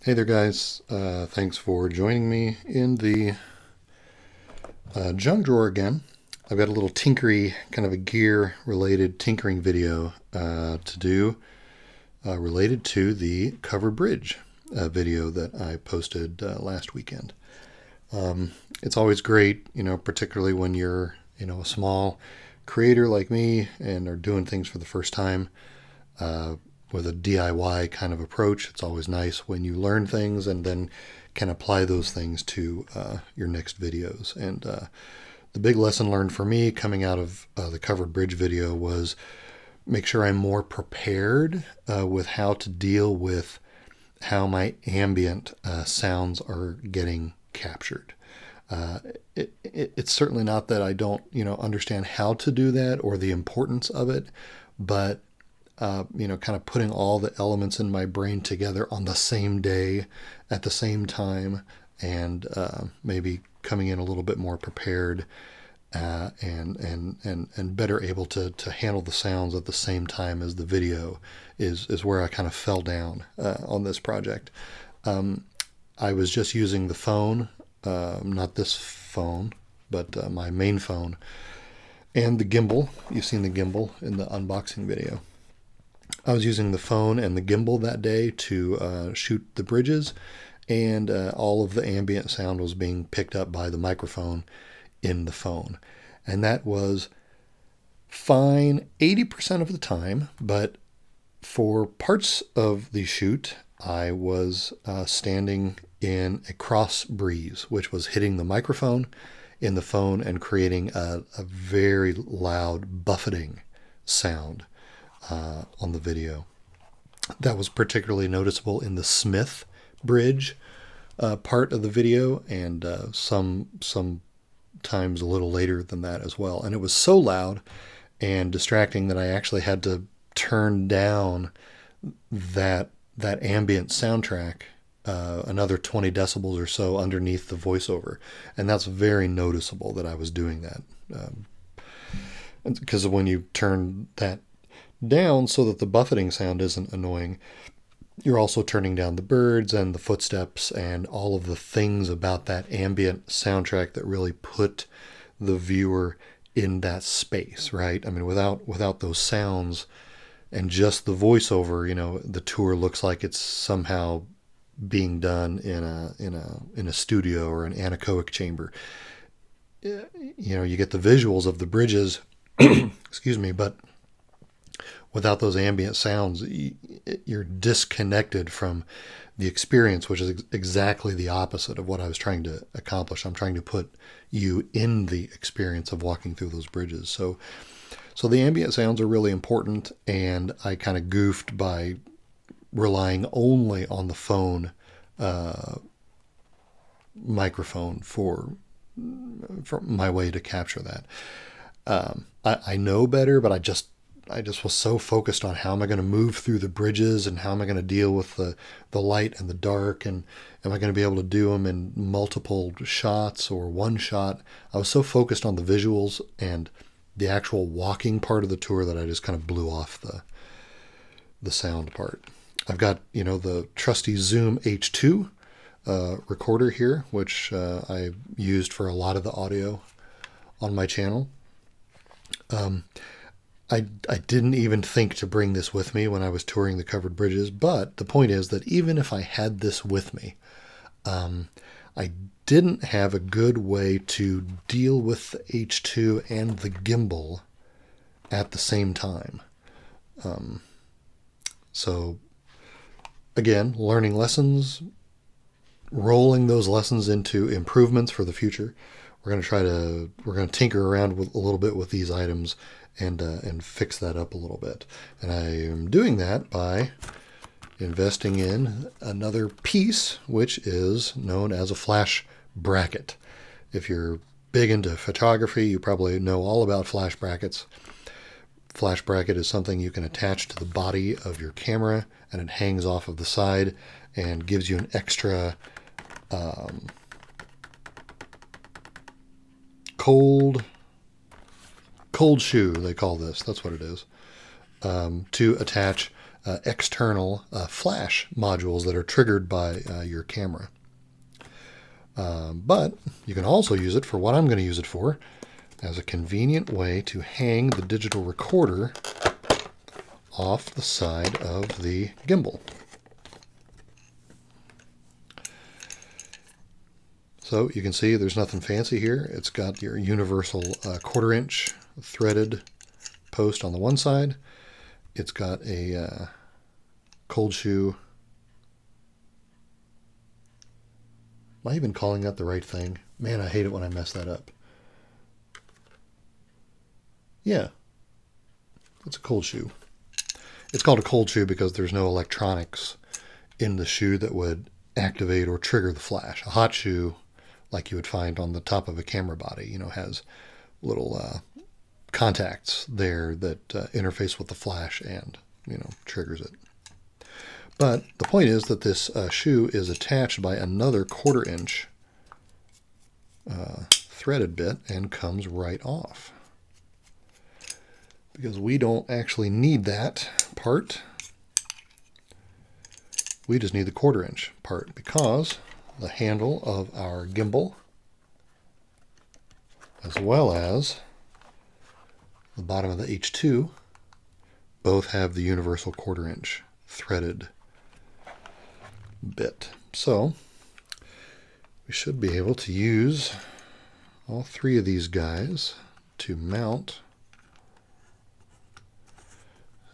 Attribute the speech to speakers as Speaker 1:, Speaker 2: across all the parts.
Speaker 1: Hey there guys, thanks for joining me in the junk drawer again. I've got a little tinkery, kind of a gear related tinkering video to do related to the covered bridge video that I posted last weekend. It's always great, particularly when you're, a small creator like me and are doing things for the first time. With a DIY kind of approach, it's always nice when you learn things and then can apply those things to your next videos. And the big lesson learned for me coming out of the covered bridge video was make sure I'm more prepared with how to deal with how my ambient sounds are getting captured. It's certainly not that I don't, understand how to do that or the importance of it, but kind of putting all the elements in my brain together on the same day at the same time, and maybe coming in a little bit more prepared and better able to handle the sounds at the same time as the video is where I kind of fell down on this project. I was just using the phone, not this phone, but my main phone, and the gimbal. You've seen the gimbal in the unboxing video. I was using the phone and the gimbal that day to shoot the bridges, and all of the ambient sound was being picked up by the microphone in the phone. And that was fine 80% of the time, but for parts of the shoot, I was standing in a cross breeze, which was hitting the microphone in the phone and creating a very loud buffeting sound on the video. That was particularly noticeable in the Smith Bridge part of the video, and some times a little later than that as well. And it was so loud and distracting that I actually had to turn down that ambient soundtrack another 20 decibels or so underneath the voiceover. And that's very noticeable that I was doing that, because when you turn that down so that the buffeting sound isn't annoying, you're also turning down the birds and the footsteps and all of the things about that ambient soundtrack that really put the viewer in that space, right? I mean, without those sounds and just the voiceover, the tour looks like it's somehow being done in a studio or an anechoic chamber. You get the visuals of the bridges, excuse me, but without those ambient sounds, you're disconnected from the experience, which is exactly the opposite of what I was trying to accomplish. I'm trying to put you in the experience of walking through those bridges. So the ambient sounds are really important, and I kind of goofed by relying only on the phone microphone for my way to capture that. I know better, but I just was so focused on how am I going to move through the bridges and how am I going to deal with the light and the dark, and am I going to be able to do them in multiple shots or one shot. I was so focused on the visuals and the actual walking part of the tour that I just kind of blew off the sound part. I've got, the trusty Zoom H2 recorder here, which I used for a lot of the audio on my channel. I didn't even think to bring this with me when I was touring the covered bridges, but the point is that even if I had this with me, I didn't have a good way to deal with the H2 and the gimbal at the same time. So again, learning lessons, rolling those lessons into improvements for the future. We're going to tinker around with a little bit with these items and fix that up a little bit. And I am doing that by investing in another piece, which is known as a flash bracket. If you're big into photography, you probably know all about flash brackets. Flash bracket is something you can attach to the body of your camera, and it hangs off of the side and gives you an extra cold shoe, they call this. That's what it is. To attach external flash modules that are triggered by your camera. But you can also use it for what I'm going to use it for, as a convenient way to hang the digital recorder off the side of the gimbal. So you can see there's nothing fancy here. It's got your universal 1/4 inch threaded post on the one side. It's got a cold shoe. Am I even calling that the right thing? Man, I hate it when I mess that up. Yeah, it's a cold shoe. It's called a cold shoe because there's no electronics in the shoe that would activate or trigger the flash. A hot shoe, like you would find on the top of a camera body, you know, has little contacts there that interface with the flash and, you know, triggers it. But the point is that this shoe is attached by another 1/4 inch threaded bit and comes right off. Because we don't actually need that part. We just need the 1/4 inch part, because the handle of our gimbal, as well as the bottom of the H2, both have the universal 1/4 inch threaded bit. So we should be able to use all 3 of these guys to mount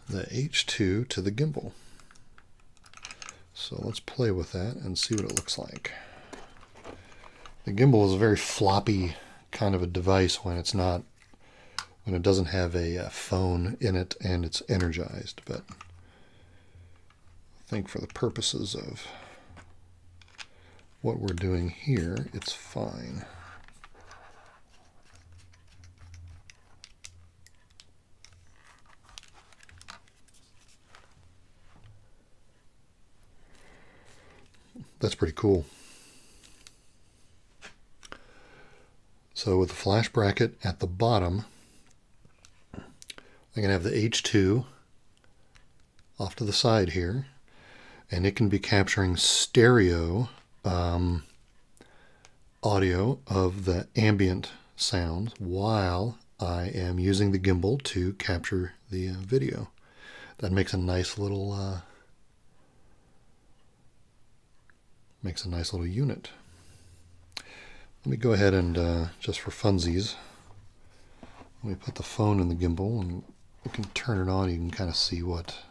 Speaker 1: the H2 to the gimbal. So let's play with that and see what it looks like. The gimbal is a very floppy kind of a device when it doesn't have a phone in it and it's energized, but I think for the purposes of what we're doing here, it's fine. That's pretty cool. So with the flash bracket at the bottom, I'm going to have the H2 off to the side here, and it can be capturing stereo audio of the ambient sounds while I am using the gimbal to capture the video. That makes a nice little unit. Let me go ahead and just for funsies, let me put the phone in the gimbal and you can turn it on. You can kind of see what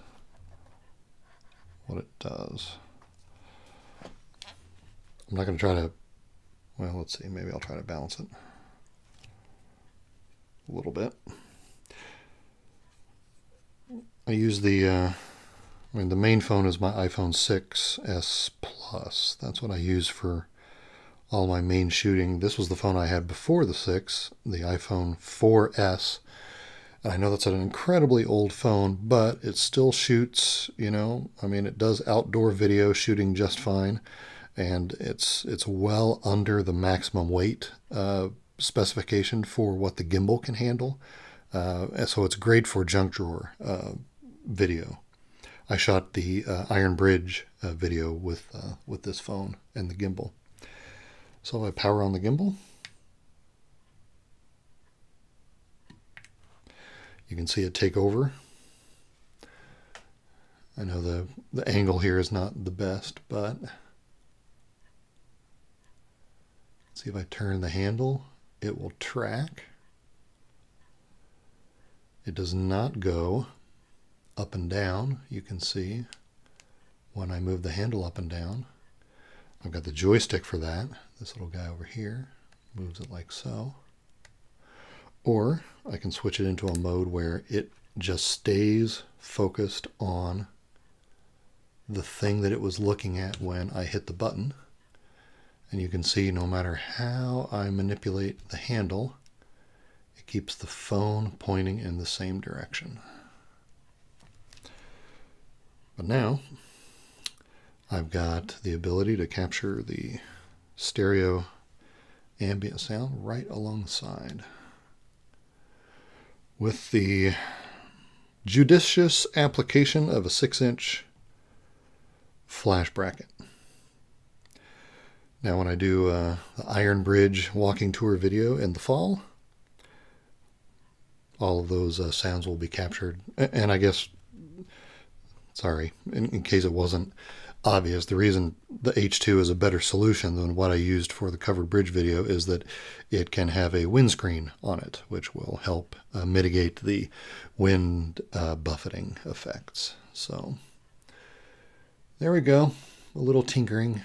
Speaker 1: it does. I'm not going to try to, well, let's see, maybe I'll try to balance it a little bit. I use the the main phone is my iPhone 6s Plus. That's what I use for all my main shooting. This was the phone I had before the 6, the iPhone 4S. And I know that's an incredibly old phone, but it still shoots, you know, I mean, it does outdoor video shooting just fine. And it's well under the maximum weight specification for what the gimbal can handle. So it's great for junk drawer video. I shot the Iron Bridge video with this phone and the gimbal. So I power on the gimbal. You can see it take over. I know the angle here is not the best, but see if I turn the handle, it will track. It does not go up and down. You can see when I move the handle up and down. I've got the joystick for that. This little guy over here moves it like so. Or I can switch it into a mode where it just stays focused on the thing that it was looking at when I hit the button. And you can see no matter how I manipulate the handle, it keeps the phone pointing in the same direction. But now I've got the ability to capture the stereo ambient sound right alongside. With the judicious application of a 6-inch flash bracket. Now when I do the Iron Bridge walking tour video in the fall, all of those sounds will be captured. And I guess, sorry, in case it wasn't obvious, the reason the H2 is a better solution than what I used for the covered bridge video is that it can have a windscreen on it, which will help mitigate the wind buffeting effects. So there we go, a little tinkering,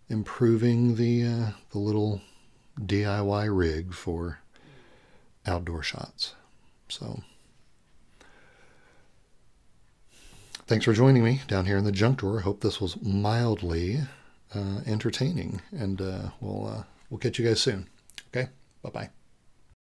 Speaker 1: improving the little DIY rig for outdoor shots. So thanks for joining me down here in the junk drawer. Hope this was mildly entertaining, and we'll catch you guys soon. Okay, bye-bye.